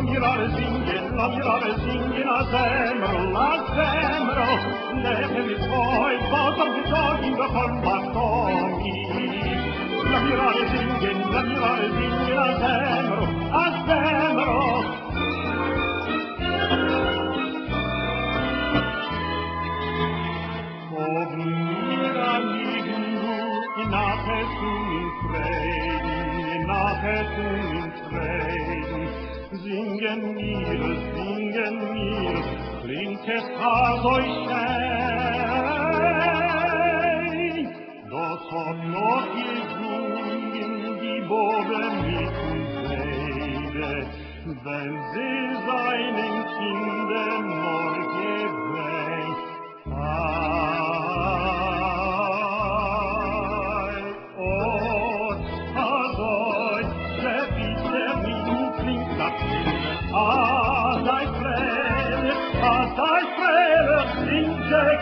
mirare singen a zemro, neve mi svoj, potom ti togim do kolbatomi. La mirare singen a zemro. Ob mira lignu in Apetun Freiden, singen mir, klingt es also schön. Doch hat noch gesungen die Bode mit Seide, wenn sie seinen Kindern nur gewähnt.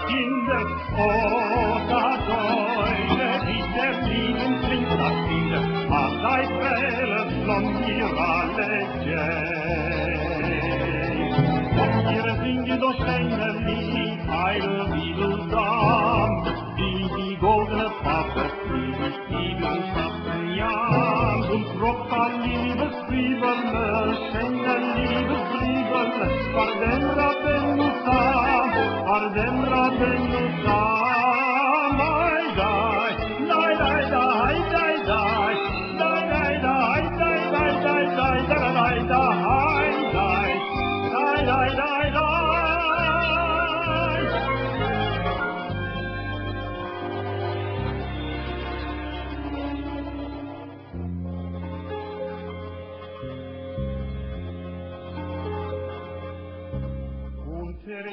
Kinder, oh, da Deutsche, wie der Lieben klingt das Kinder, sei Fälle von mir alle gehen. Ihr singt doch schöne Lied, Eil, Wiedeldam, die goldene Pappe, die Stiebel schaffen Jan, und Tropfen Liebesbriebele, schöne Liebesbriebele, war den Rappen Nussam, Ardem Rabben Nussam, ai dai, dai dai dai dai dai, dai dai dai dai dai dai dai dai dai dai dai dai dai. Unter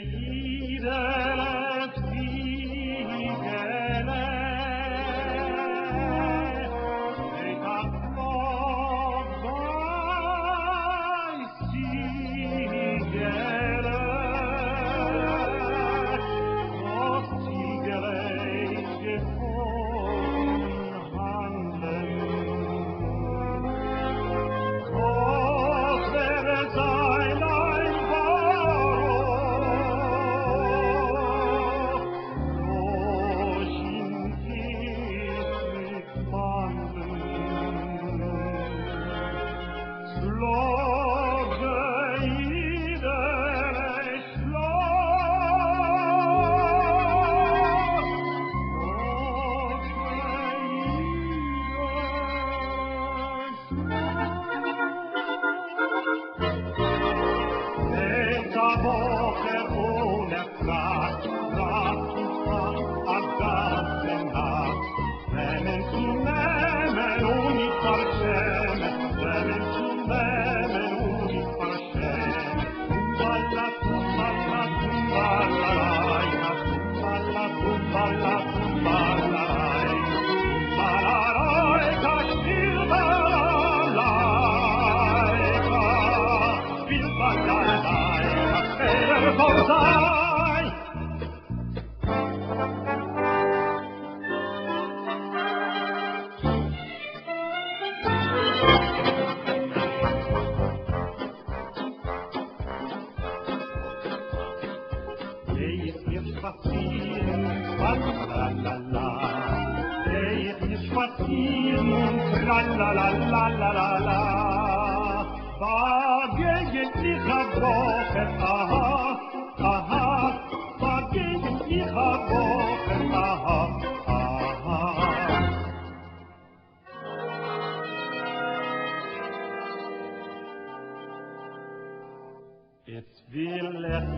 Jetzt will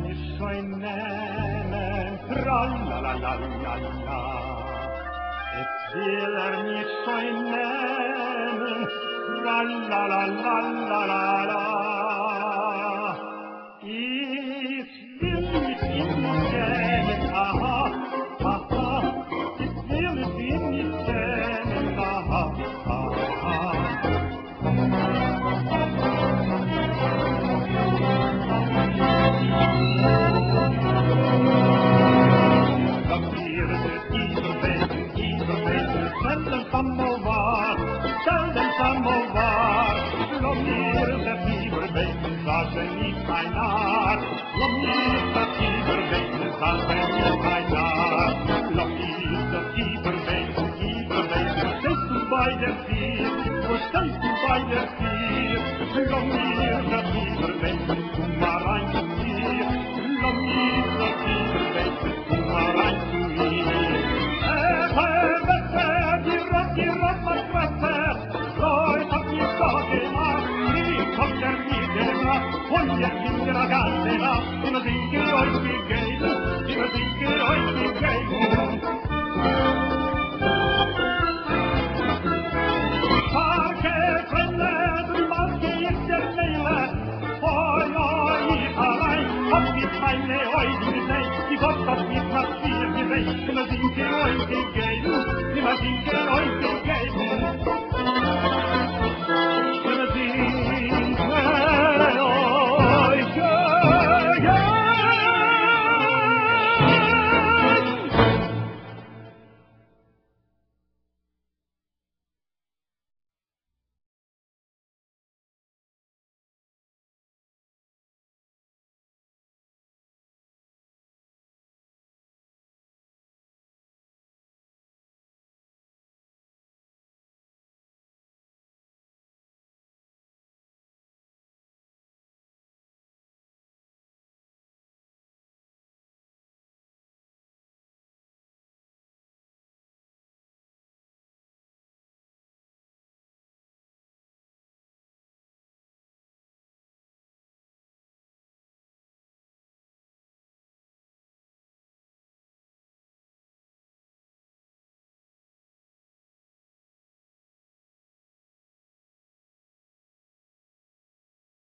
mich schon nennen, tralalalala. Jetzt will mich schon nennen, tralalalala. Ich will mich nicht nennen, aha, aha. Ich will mich nicht nennen, aha, aha. Samovar, lo mir der Fieber beten, sag divertir, gostei que vai divertir. L'omissa divertente, tu m'arai intuir. L'omissa divertente, tu m'arai intuir. Dirò m'aspetta, poi fammi scotena, mi coccermitela, voglio finire la candela, fino a che ho il fighetto, fino a che ho il fighetto. Perché prendete il maschi e servele, poi i palai, ogni paine oi di sei, di cotta di plastia di sei, fino a che ho il fighetto, fino a che